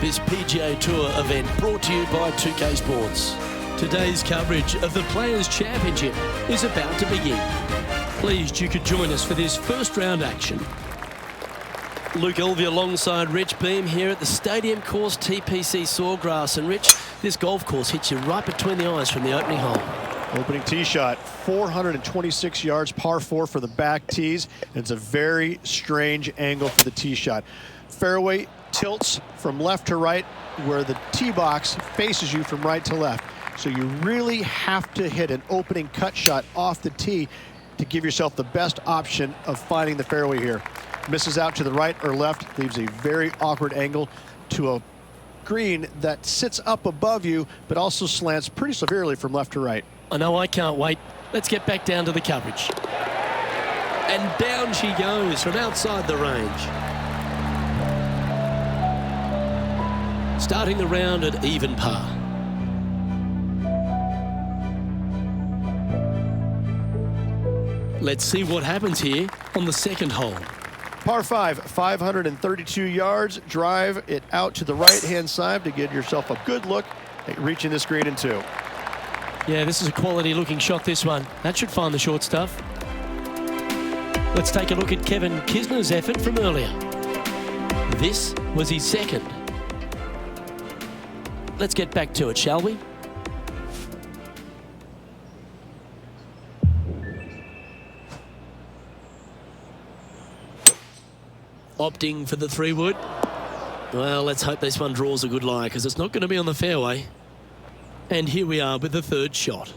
This PGA Tour event brought to you by 2K Sports. Today's coverage of the Players' Championship is about to begin. Pleased you could join us for this first round action. Luke Elvey alongside Rich Beam here at the stadium course Tpc Sawgrass. And Rich, this golf course hits you right between the eyes from the opening hole. Opening tee shot, 426 yards, par 4 for the back tees. It's a very strange angle for the tee shot. Fairway tilts from left to right, where the tee box faces you from right to left. So you really have to hit an opening cut shot off the tee to give yourself the best option of finding the fairway here. Misses out to the right or left, leaves a very awkward angle to a green that sits up above you, but also slants pretty severely from left to right. I know, I can't wait. Let's get back down to the coverage. And down she goes from outside the range. Starting the round at even par. Let's see what happens here on the second hole. Par 5, 532 yards. Drive it out to the right-hand side to get yourself a good look at reaching this green in 2. Yeah, this is a quality-looking shot, this one. That should find the short stuff. Let's take a look at Kevin Kisner's effort from earlier. This was his second. Let's get back to it, shall we? Opting for the 3-wood. Well, let's hope this one draws a good lie, because it's not going to be on the fairway. And here we are with the third shot.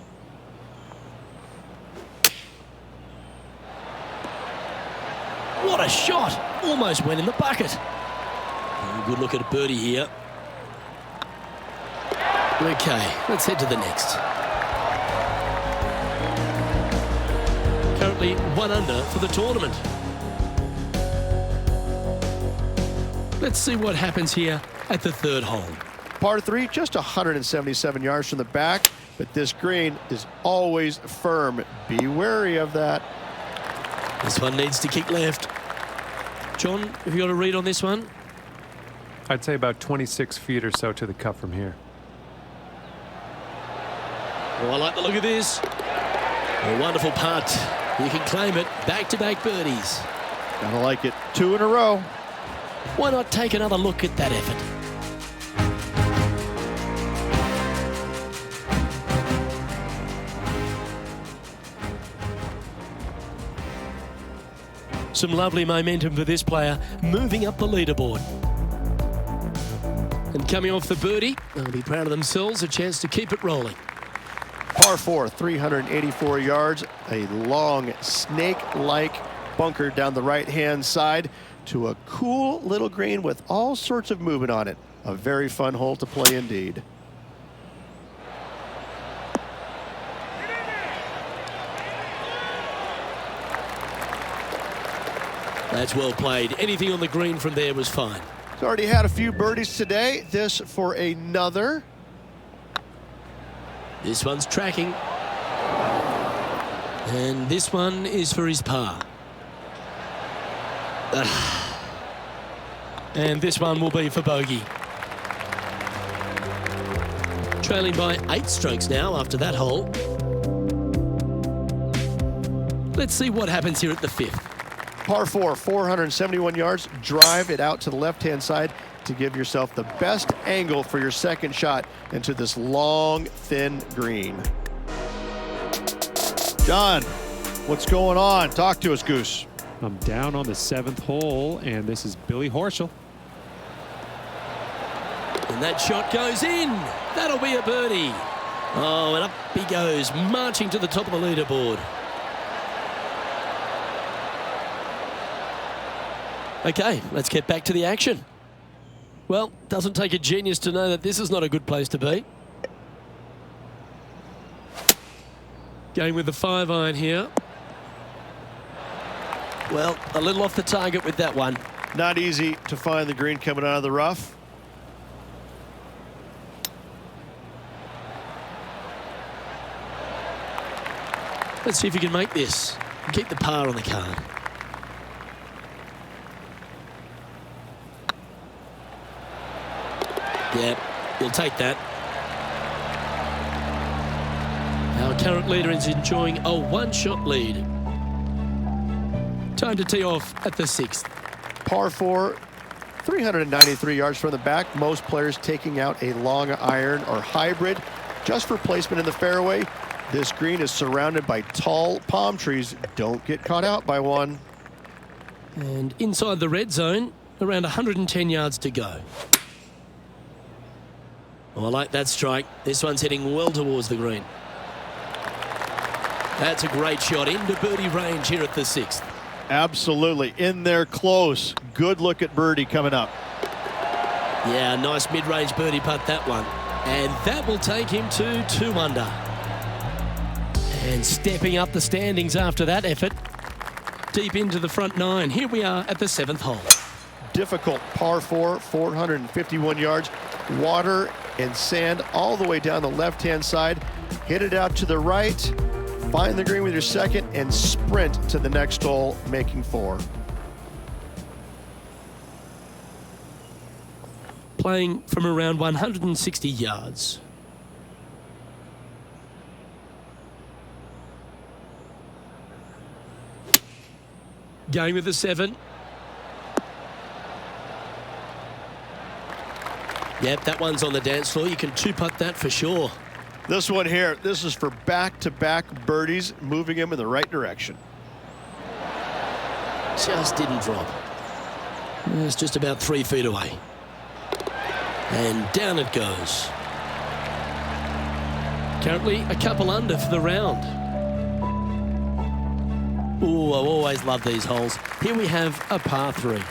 What a shot! Almost went in the bucket. Good look at a birdie here. Okay, let's head to the next. Currently 1 under for the tournament. Let's see what happens here at the third hole. Par 3, just 177 yards from the back, but this green is always firm. Be wary of that. This one needs to kick left. John, have you got a read on this one? I'd say about 26 feet or so to the cup from here. Oh, I like the look of this. A wonderful putt. You can claim it. Back-to-back birdies. Gotta like it. 2 in a row. Why not take another look at that effort? Some lovely momentum for this player, moving up the leaderboard. And coming off the birdie, they'll be proud of themselves, a chance to keep it rolling. Par 4, 384 yards, a long snake-like bunker down the right-hand side to a cool little green with all sorts of movement on it. A very fun hole to play indeed. That's well played. Anything on the green from there was fine. He's already had a few birdies today. This for another. This one's tracking. And this one is for his par. And this one will be for bogey. Trailing by 8 strokes now after that hole. Let's see what happens here at the 5th. Par 4, 471 yards. Drive it out to the left-hand side to give yourself the best angle for your second shot into this long, thin green. John, what's going on? Talk to us, Goose. I'm down on the 7th hole, and this is Billy Horschel. And that shot goes in. That'll be a birdie. Oh, and up he goes, marching to the top of the leaderboard. Okay, let's get back to the action. Well, doesn't take a genius to know that this is not a good place to be. Going with the 5-iron here. Well, a little off the target with that one. Not easy to find the green coming out of the rough. Let's see if you can make this and keep the par on the card. Yeah, you'll take that. Our current leader is enjoying a one-shot lead. Time to tee off at the 6th. Par 4, 393 yards from the back. Most players taking out a long iron or hybrid just for placement in the fairway. This green is surrounded by tall palm trees. Don't get caught out by one. And inside the red zone, around 110 yards to go. Oh, I like that strike. This one's heading well towards the green. That's a great shot into birdie range here at the 6th. Absolutely. In there close. Good look at birdie coming up. Yeah, nice mid-range birdie putt, that one. And that will take him to 2 under. And stepping up the standings after that effort, deep into the front 9. Here we are at the 7th hole. Difficult par 4, 451 yards. Water and sand all the way down the left-hand side. Hit it out to the right. Find the green with your second and sprint to the next hole, making 4. Playing from around 160 yards. Going with the 7. Yep, that one's on the dance floor. You can 2-putt that for sure. This one here, this is for back-to-back birdies, moving him in the right direction. Just didn't drop. It's just about 3 feet away. And down it goes. Currently a couple under for the round. Ooh, I always love these holes. Here we have a par 3.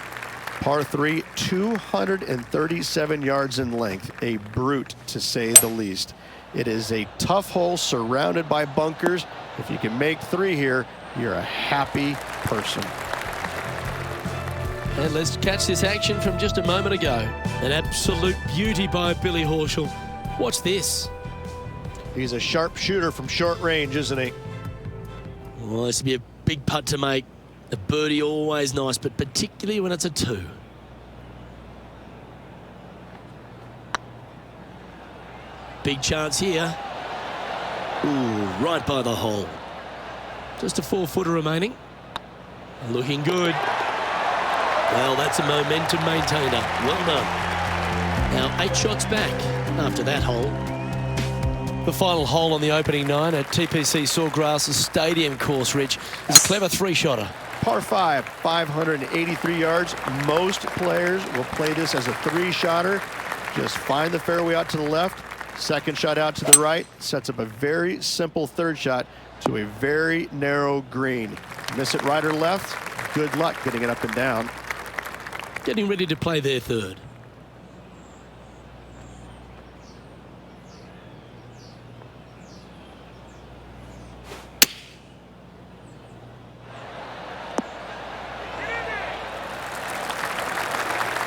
Par 3, 237 yards in length. A brute, to say the least. It is a tough hole surrounded by bunkers. If you can make 3 here, you're a happy person. And let's catch this action from just a moment ago. An absolute beauty by Billy Horschel. Watch this. He's a sharp shooter from short range, isn't he? Well, this would be a big putt to make. A birdie always nice, but particularly when it's a 2. Big chance here. Ooh, right by the hole. Just a 4-footer remaining. Looking good. Well, that's a momentum maintainer. Well done. Now 8 shots back after that hole. The final hole on the opening 9 at Tpc Sawgrass stadium course, Rich, is a clever 3-shotter. Par 5, 583 yards. Most players will play this as a 3-shotter. Just find the fairway out to the left, second shot out to the right, sets up a very simple third shot to a very narrow green. Miss it right or left, good luck getting it up and down. Getting ready to play their third.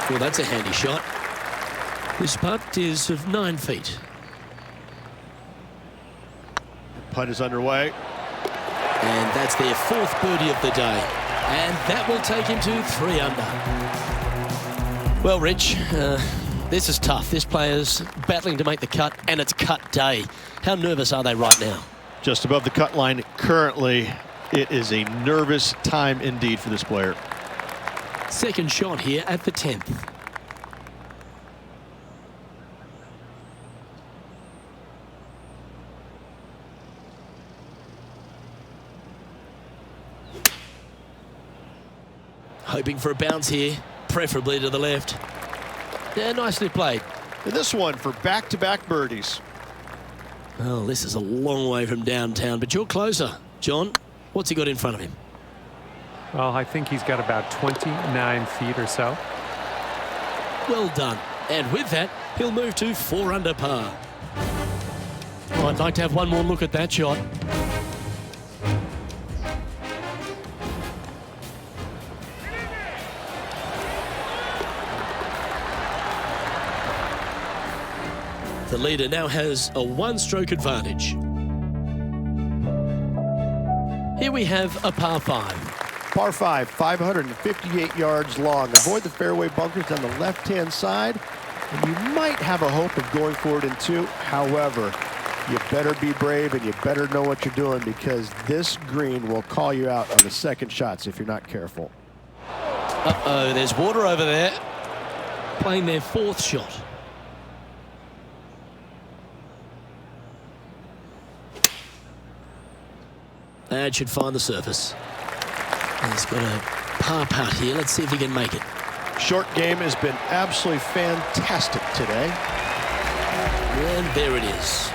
Well, that's a handy shot. This putt is of 9 feet. The putt is underway. And that's their 4th birdie of the day. And that will take him to 3 under. Well, Rich, this is tough. This player's battling to make the cut, and it's cut day. How nervous are they right now? Just above the cut line currently. It is a nervous time indeed for this player. Second shot here at the 10th. Hoping for a bounce here, preferably to the left. Yeah, nicely played. And this one for back-to-back birdies. Well, this is a long way from downtown, but you're closer. John, what's he got in front of him? Well, I think he's got about 29 feet or so. Well done. And with that, he'll move to 4 under par. Oh, I'd like to have one more look at that shot. The leader now has a 1-stroke advantage. Here we have a par 5. Par 5, 558 yards long. Avoid the fairway bunkers on the left-hand side, and you might have a hope of going for it in 2. However, you better be brave and you better know what you're doing, because this green will call you out on the second shots if you're not careful. Uh-oh, there's water over there. Playing their 4th shot. That should find the surface. He's got a par putt here. Let's see if he can make it. Short game has been absolutely fantastic today. And there it is.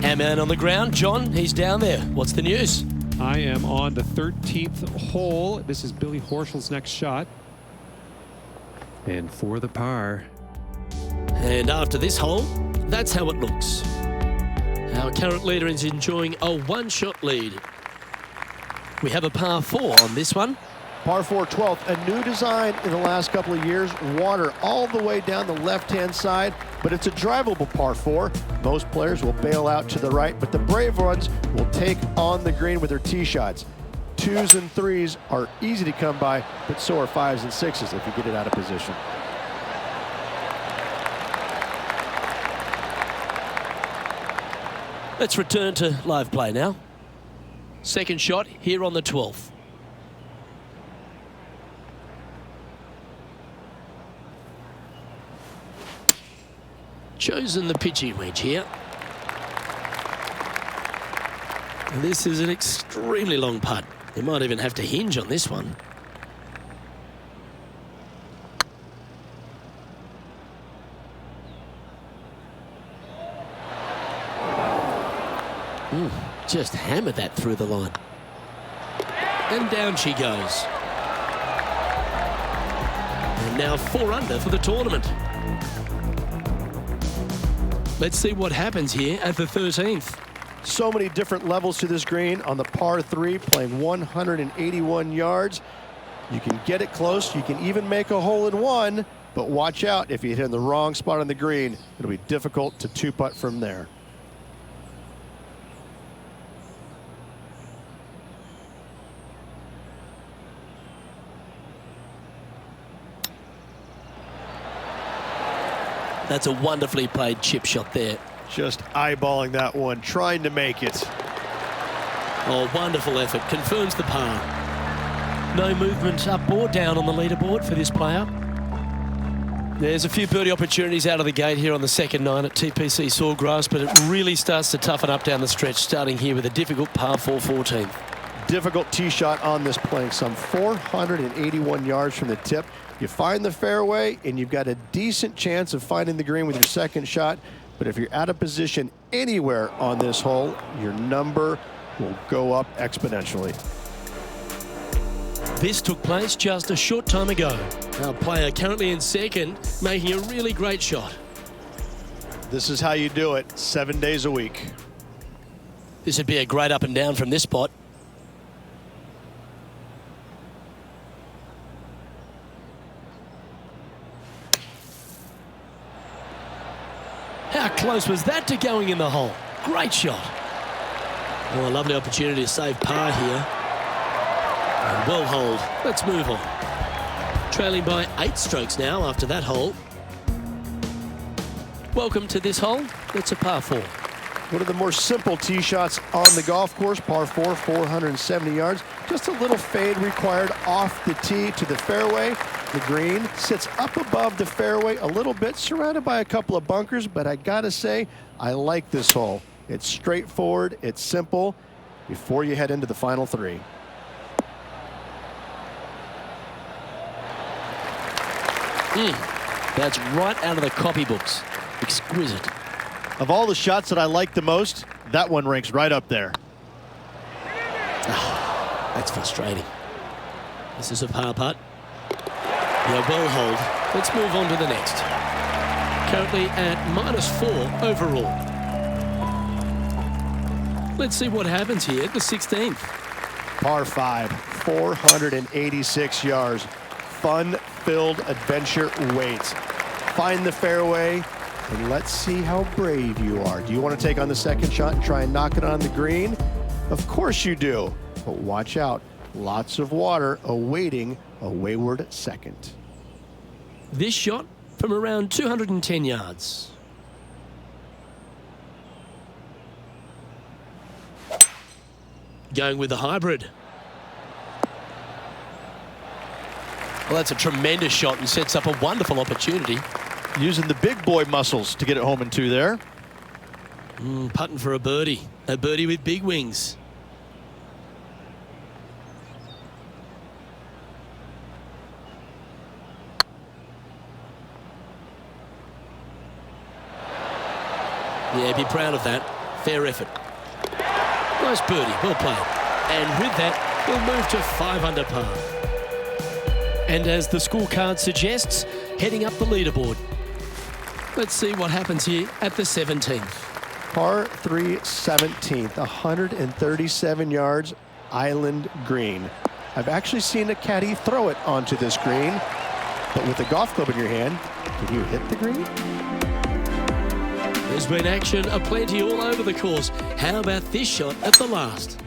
Our man on the ground, John, he's down there. What's the news? I am on the 13th hole. This is Billy Horschel's next shot. And for the par. And after this hole, that's how it looks. Our current leader is enjoying a 1-shot lead. We have a par 4 on this one. Par 4, 12th, a new design in the last couple of years. Water all the way down the left-hand side, but it's a drivable par 4. Most players will bail out to the right, but the brave ones will take on the green with their tee shots. 2s and 3s are easy to come by, but so are 5s and 6s if you get it out of position. Let's return to live play now. Second shot here on the 12th. Chosen the pitching wedge here. And this is an extremely long putt. They might even have to hinge on this one. Just hammered that through the line. And down she goes. And now 4 under for the tournament. Let's see what happens here at the 13th. So many different levels to this green on the par 3, playing 181 yards. You can get it close. You can even make a hole-in-one, but watch out. If you hit in the wrong spot on the green, it'll be difficult to 2-putt from there. That's a wonderfully played chip shot there. Just eyeballing that one, trying to make it. Oh, wonderful effort. Confirms the par. No movement up or down on the leaderboard for this player. There's a few birdie opportunities out of the gate here on the second 9 at Tpc Sawgrass, but it really starts to toughen up down the stretch, starting here with a difficult par 4 14th. difficult tee shot on this playing some 481 yards from the tip. You find the fairway, and you've got a decent chance of finding the green with your second shot. But if you're out of position anywhere on this hole, your number will go up exponentially. This took place just a short time ago. Our player currently in second, making a really great shot. This is how you do it 7 days a week. This would be a great up and down from this spot. How close was that to going in the hole? Great shot. Oh, a lovely opportunity to save par here. And well holed. Let's move on. Trailing by 8 strokes now after that hole. Welcome to this hole. It's a par 4. One of the more simple tee shots on the golf course, par 4, 470 yards. Just a little fade required off the tee to the fairway. The green sits up above the fairway a little bit, surrounded by a couple of bunkers, but I gotta say, I like this hole. It's straightforward, it's simple, before you head into the final 3. That's right out of the copybooks. Exquisite. Of all the shots that I like the most, that one ranks right up there. That's frustrating. This is a par putt. Yeah, well hold. Let's move on to the next. Currently at -4 overall. Let's see what happens here at the 16th. Par 5, 486 yards. Fun-filled adventure waits. Find the fairway, and let's see how brave you are. Do you want to take on the second shot and try and knock it on the green? Of course you do, but watch out. Lots of water awaiting a wayward second. This shot from around 210 yards. Going with the hybrid. Well, that's a tremendous shot and sets up a wonderful opportunity. Using the big boy muscles to get it home in 2 there. Putting for a birdie. A birdie with big wings. Yeah, be proud of that. Fair effort. Nice birdie, well played. And with that, we'll move to 5 under par. And as the scorecard suggests, heading up the leaderboard. Let's see what happens here at the 17th. Par 3, 17th, 137 yards, island green. I've actually seen a caddy throw it onto this green, but with a golf club in your hand, can you hit the green? There's been action aplenty all over the course. How about this shot at the last?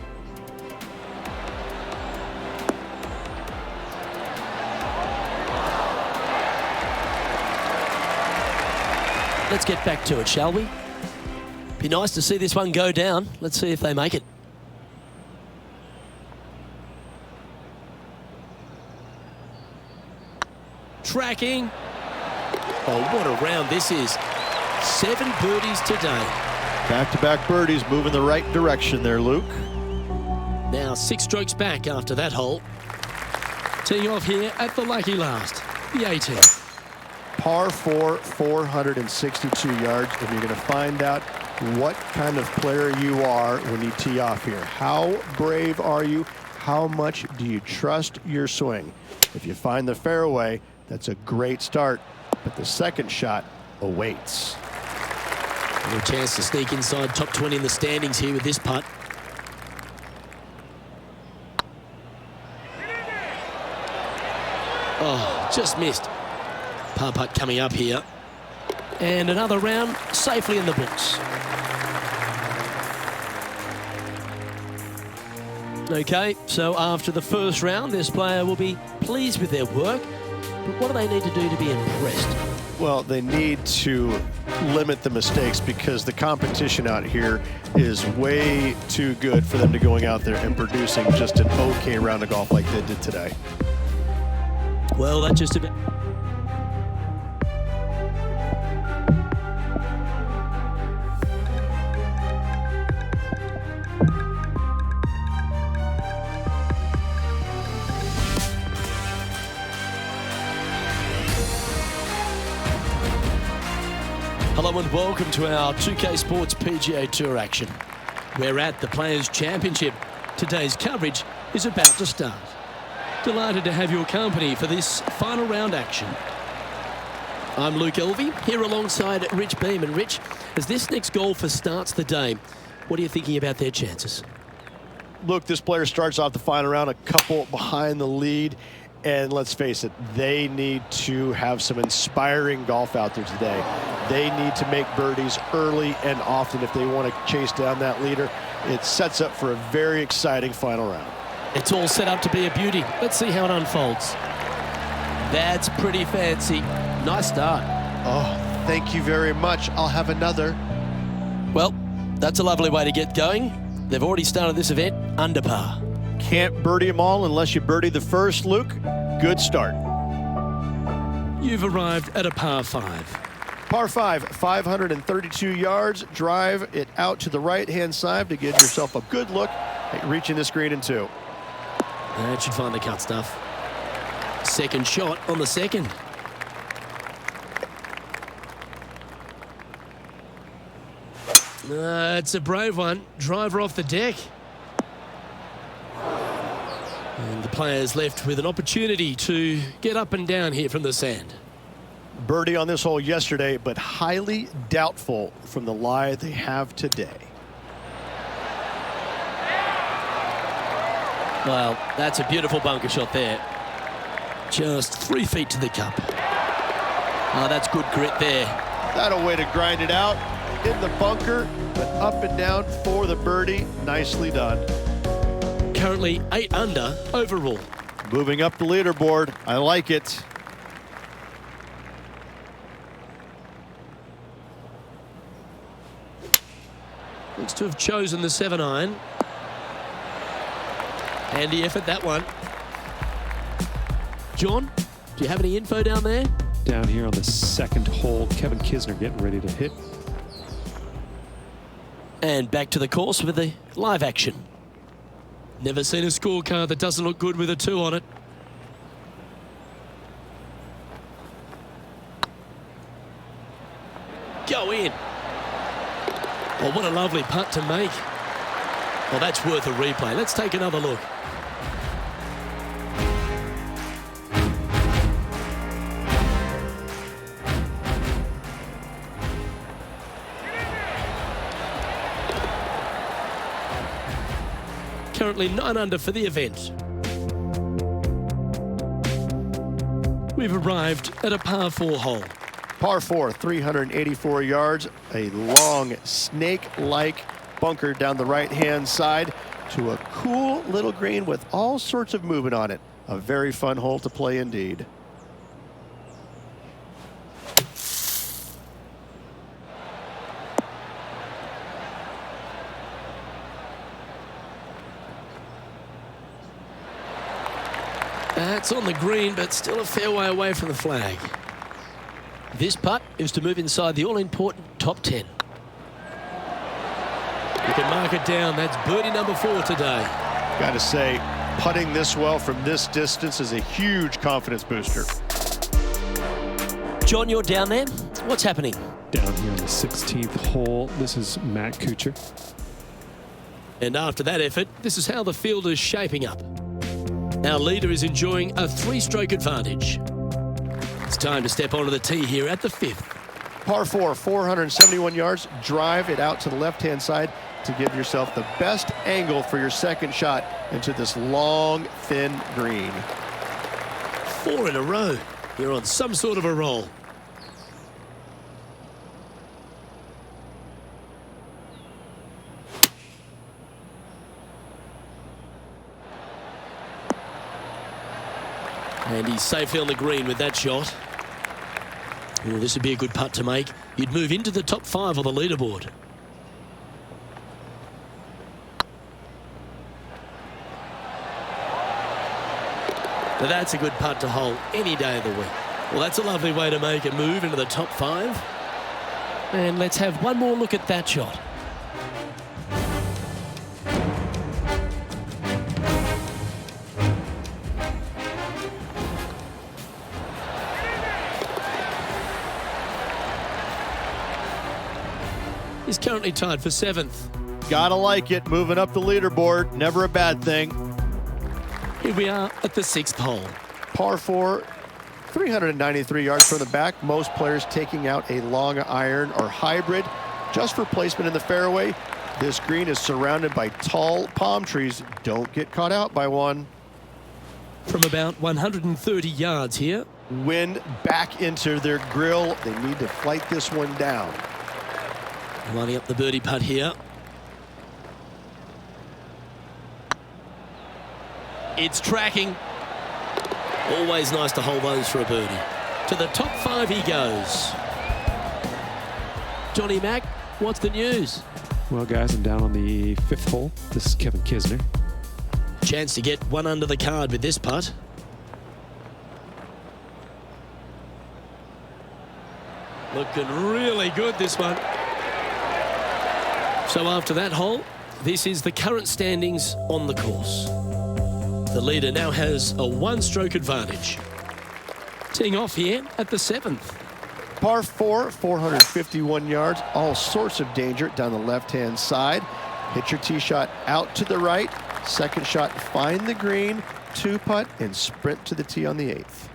Let's get back to it, shall we? Be nice to see this one go down. Let's see if they make it. Tracking. Oh, what a round this is. 7 birdies today. Back-to-back birdies, moving the right direction there, Luke. Now 6 strokes back after that hole. Teeing off here at the lucky last, the 18th. Par 4, 462 yards, and you're going to find out what kind of player you are when you tee off here. How brave are you? How much do you trust your swing? If you find the fairway, that's a great start, but the second shot awaits. A chance to sneak inside top 20 in the standings here with this putt. Oh, just missed. Par putt coming up here. And another round safely in the books. Okay, so after the first round, this player will be pleased with their work. But what do they need to do to be impressed? Well, they need to limit the mistakes because the competition out here is way too good for them to going out there and producing just an okay round of golf like they did today. Well, that's just about... Hello and welcome to our 2K Sports PGA Tour action. We're at the Players' Championship. Today's coverage is about to start. Delighted to have your company for this final round action. I'm Luke Elvey, here alongside Rich Beam. And Rich, as this next golfer starts the day, what are you thinking about their chances? Look, this player starts off the final round a couple behind the lead. And let's face it, they need to have some inspiring golf out there today. They need to make birdies early and often if they want to chase down that leader. It sets up for a very exciting final round. It's all set up to be a beauty. Let's see how it unfolds. That's pretty fancy. Nice start. Oh, thank you very much. I'll have another. Well, that's a lovely way to get going. They've already started this event under par. Can't birdie them all unless you birdie the first, Luke. Good start. You've arrived at a par 5. Par 5, 532 yards. Drive it out to the right-hand side to give yourself a good look at reaching this green in 2. That should find the cut stuff. Second shot on the second. It's a brave one. Driver off the deck. And the players left with an opportunity to get up and down here from the sand. Birdie on this hole yesterday, but highly doubtful from the lie they have today. Well, that's a beautiful bunker shot there. Just 3 feet to the cup. Oh, that's good grit there. That'll way to grind it out in the bunker, but up and down for the birdie. Nicely done. Currently 8 under overall. Moving up the leaderboard. I like it. Looks to have chosen the 7-iron. Handy effort, that one. John, do you have any info down there? Down here on the second hole, Kevin Kisner getting ready to hit. And back to the course with the live action. Never seen a scorecard that doesn't look good with a 2 on it. Go in. Oh, what a lovely putt to make. Well, that's worth a replay. Let's take another look. Currently 9 under for the event. We've arrived at a par 4 hole. Par 4, 384 yards. A long snake-like bunker down the right-hand side to a cool little green with all sorts of movement on it. A very fun hole to play indeed. That's on the green, but still a fair way away from the flag. This putt is to move inside the all-important top 10. You can mark it down. That's birdie number 4 today. Got to say, putting this well from this distance is a huge confidence booster. John, you're down there. What's happening? Down here on the 16th hole, this is Matt Kuchar. And after that effort, this is how the field is shaping up. Our leader is enjoying a 3-stroke advantage. It's time to step onto the tee here at the 5th. Par 4, 471 yards. Drive it out to the left-hand side to give yourself the best angle for your second shot into this long, thin green. 4 in a row. You're on some sort of a roll. And he's safely on the green with that shot. Oh, this would be a good putt to make. You'd move into the top 5 on the leaderboard. Now that's a good putt to hole any day of the week. Well, that's a lovely way to make a move into the top 5. And let's have one more look at that shot. is currently tied for 7th. Gotta like it, moving up the leaderboard, never a bad thing. Here we are at the 6th hole. Par 4, 393 yards from the back. Most players taking out a long iron or hybrid just for placement in the fairway. This green is surrounded by tall palm trees. Don't get caught out by one. From about 130 yards here. Wind back into their grill. They need to flight this one down. Lining up the birdie putt here. It's tracking. Always nice to hold those for a birdie. To the top 5 he goes. Johnny Mack, what's the news? Well, guys, I'm down on the 5th hole. This is Kevin Kisner. Chance to get one under the card with this putt. Looking really good, this one. So after that hole, this is the current standings on the course. The leader now has a 1-stroke advantage. Teeing off here at the 7th. Par 4, 451 yards, all sorts of danger down the left-hand side. Hit your tee shot out to the right. Second shot, find the green, 2-putt, and sprint to the tee on the 8th.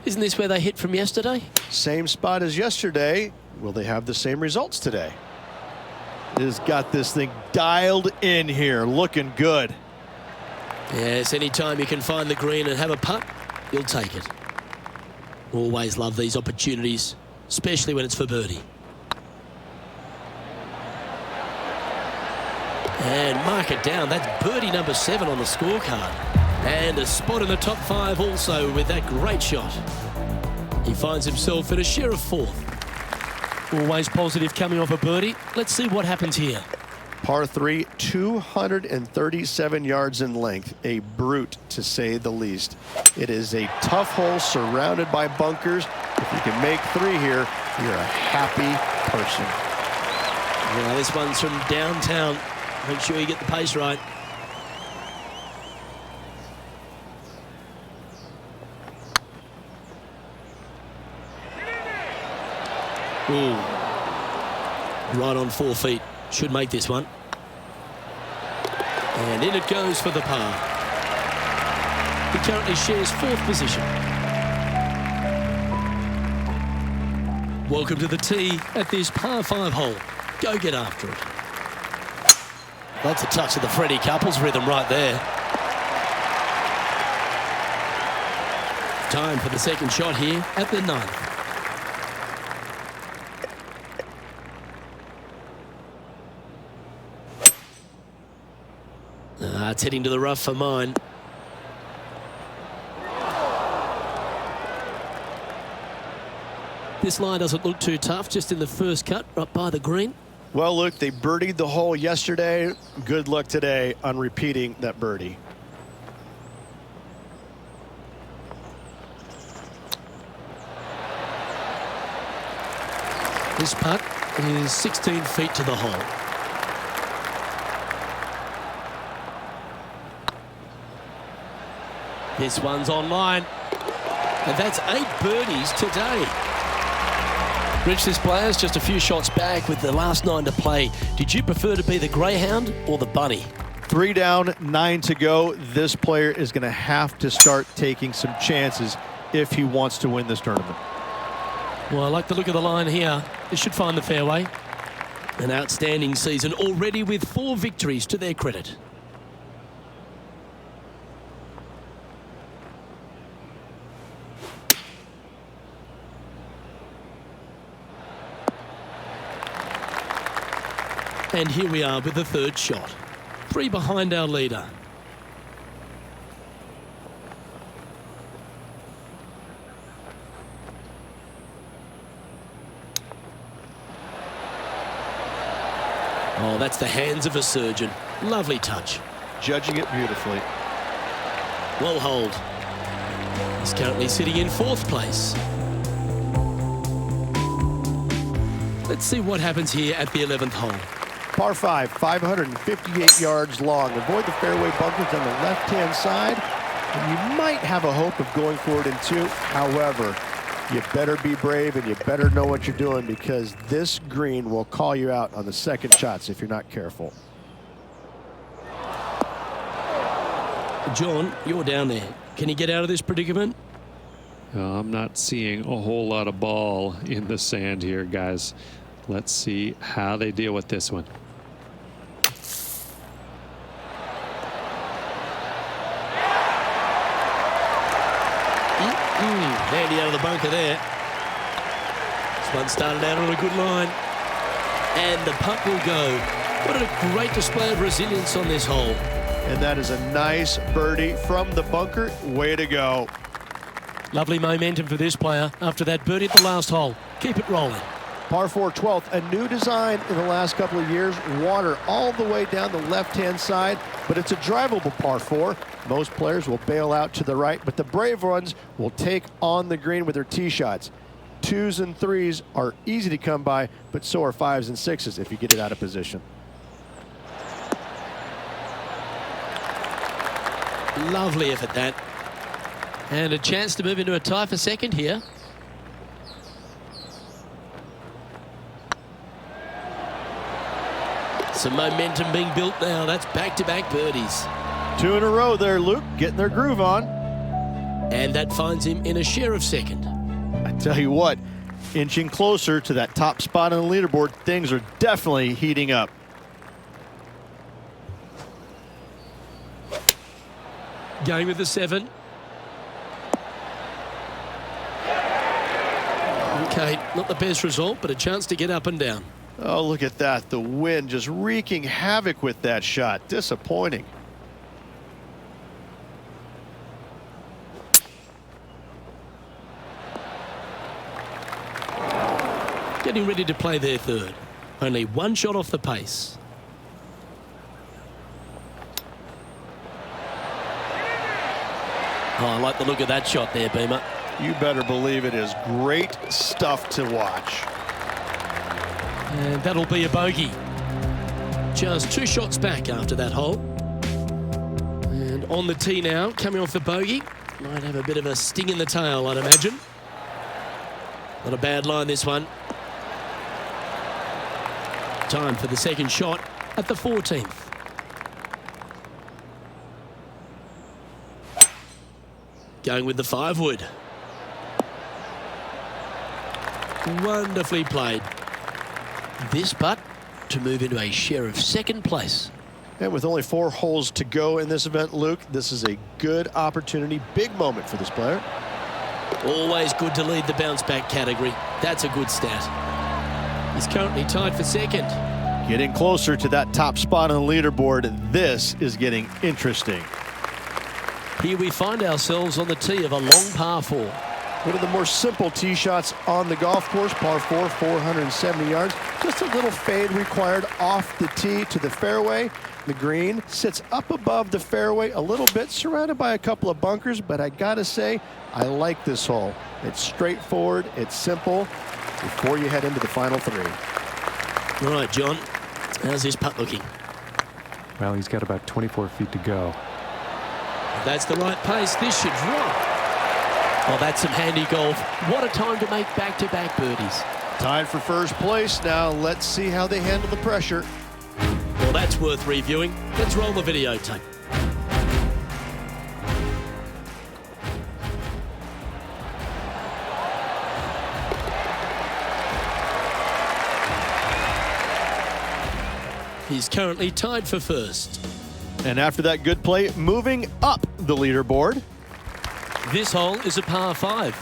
Isn't this where they hit from yesterday? Same spot as yesterday. Will they have the same results today? It has got this thing dialed in here, looking good. Yes, anytime you can find the green and have a putt, you'll take it. Always love these opportunities, especially when it's for birdie. And mark it down. That's birdie number 7 on the scorecard. And a spot in the top 5 also with that great shot. He finds himself in a share of 4th. Always positive coming off a birdie. Let's see what happens here. Par 3, 237 yards in length. A brute, to say the least. It is a tough hole surrounded by bunkers. If you can make 3 here, you're a happy person. Yeah, this one's from downtown. Make sure you get the pace right. Ooh. Right on 4 feet. Should make this one. And in it goes for the par. He currently shares 4th position. Welcome to the tee at this par 5 hole. Go get after it. That's a touch of the Freddie Couples rhythm right there. Time for the second shot here at the 9th. It's heading to the rough for mine. This line doesn't look too tough, just in the first cut, right by the green. Well, Luke, they birdied the hole yesterday. Good luck today on repeating that birdie. This putt is 16 feet to the hole. This one's online. And that's 8 birdies today. Rich, this player's just a few shots back with the last 9 to play. Did you prefer to be the greyhound or the bunny? 3 down, 9 to go. This player is going to have to start taking some chances if he wants to win this tournament. Well, I like the look of the line here. This should find the fairway. An outstanding season already with 4 victories to their credit. And here we are with the 3rd shot. 3 behind our leader. Oh, that's the hands of a surgeon. Lovely touch. Judging it beautifully. Well holed. He's currently sitting in 4th place. Let's see what happens here at the 11th hole. Par 5, 558 yards long. Avoid the fairway bunkers on the left-hand side, and you might have a hope of going for it in 2. However, You better be brave and you better know what you're doing, because this green will call you out on the second shots if you're not careful. John, you're down there. Can he get out of this predicament? I'm not seeing a whole lot of ball in the sand here, guys. Let's see how they deal with this one. Handy out of the bunker there. This one started out on a good line. And the putt will go. What a great display of resilience on this hole. And that is a nice birdie from the bunker. Way to go. Lovely momentum for this player after that birdie at the last hole. Keep it rolling. Par 4 12th, a new design in the last couple of years. Water all the way down the left-hand side, but it's a drivable par 4. Most players will bail out to the right, but the brave ones will take on the green with their tee shots. 2s and 3s are easy to come by, but so are 5s and 6s if you get it out of position. Lovely effort that. And a chance to move into a tie for second here. Some momentum being built now. That's back-to-back birdies. 2 in a row there, Luke, getting their groove on. And that finds him in a share of second. I tell you what, inching closer to that top spot on the leaderboard, things are definitely heating up. Going with the 7. Okay, not the best result, but a chance to get up and down. Oh, look at that. The wind just wreaking havoc with that shot. Disappointing. Getting ready to play their third. Only one shot off the pace. Oh, I like the look of that shot there, Beamer. You better believe it is great stuff to watch. And that'll be a bogey. Just 2 shots back after that hole. And on the tee now, coming off the bogey. Might have a bit of a sting in the tail, I'd imagine. Not a bad line, this one. Time for the second shot at the 14th. Going with the 5-wood. Wonderfully played. This putt to move into a share of second place. And with only 4 holes to go in this event, Luke, this is a good opportunity, big moment for this player. Always good to lead the bounce back category. That's a good stat. He's currently tied for second. Getting closer to that top spot on the leaderboard. This is getting interesting. Here we find ourselves on the tee of a long par 4. One of the more simple tee shots on the golf course, par 4, 470 yards. Just a little fade required off the tee to the fairway. The green sits up above the fairway a little bit, surrounded by a couple of bunkers, but I gotta say, I like this hole. It's straightforward, it's simple, before you head into the final 3. All right, John, how's this putt looking? Well, he's got about 24 feet to go. If that's the right pace, this should rock. Oh, that's some handy golf. What a time to make back-to-back birdies. Tied for first place. Now let's see how they handle the pressure. Well, that's worth reviewing. Let's roll the videotape. He's currently tied for first. And after that good play, moving up the leaderboard. This hole is a par 5.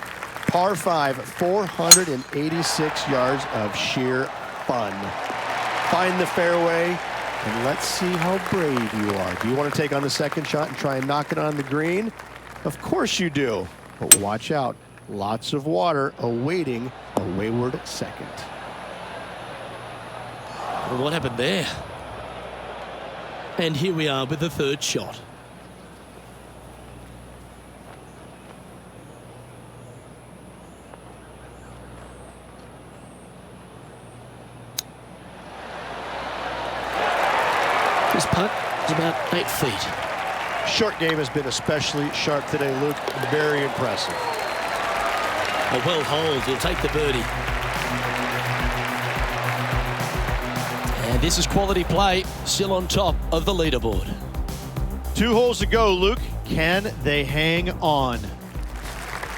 Par 5, 486 yards of sheer fun. Find the fairway, and let's see how brave you are. Do you want to take on the second shot and try and knock it on the green? Of course you do. But watch out. Lots of water awaiting a wayward second. Well, what happened there? And here we are with the third shot. This putt is about 8 feet. Short game has been especially sharp today, Luke. Very impressive. A well hold. He'll take the birdie. And this is quality play. Still on top of the leaderboard. 2 holes to go, Luke. Can they hang on?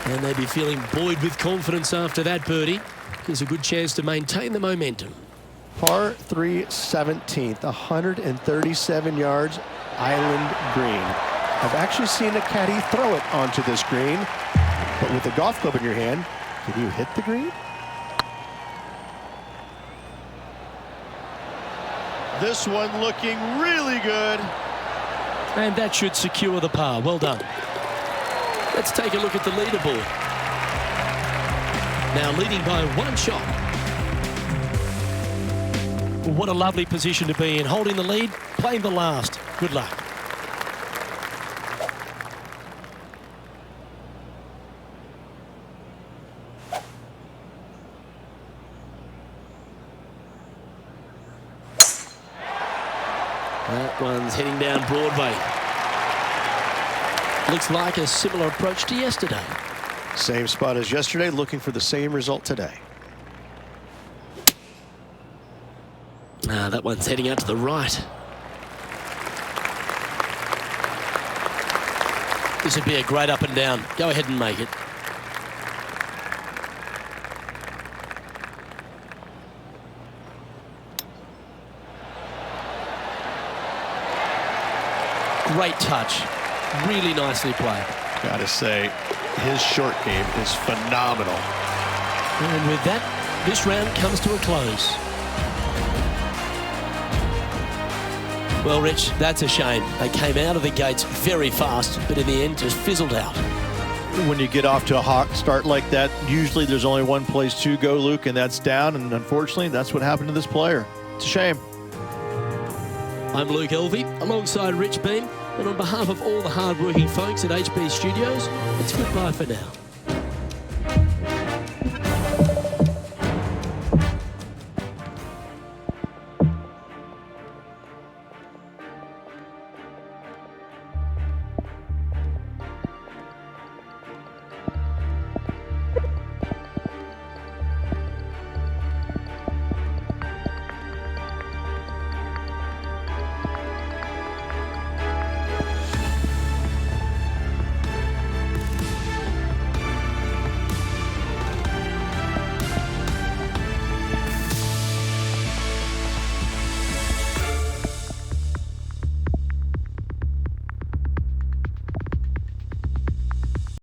And they'd be feeling buoyed with confidence after that birdie. Gives a good chance to maintain the momentum. Par 3 17th, 137 yards, island green. I've actually seen a caddy throw it onto this green, but with a golf club in your hand, can you hit the green? This one looking really good. And that should secure the par. Well done. Let's take a look at the leaderboard. Now leading by 1 shot. What a lovely position to be in. Holding the lead, playing the last. Good luck. That one's heading down Broadway. Looks like a similar approach to yesterday. Same spot as yesterday, looking for the same result today. That one's heading out to the right. This would be a great up and down. Go ahead and make it. Great touch. Really nicely played. Gotta say, his short game is phenomenal. And with that, this round comes to a close. Well, Rich, that's a shame. They came out of the gates very fast, but in the end just fizzled out. When you get off to a hot start like that, usually there's only one place to go, Luke, and that's down. And unfortunately, that's what happened to this player. It's a shame. I'm Luke Elvey, alongside Rich Beam. And on behalf of all the hard-working folks at HB Studios, it's goodbye for now.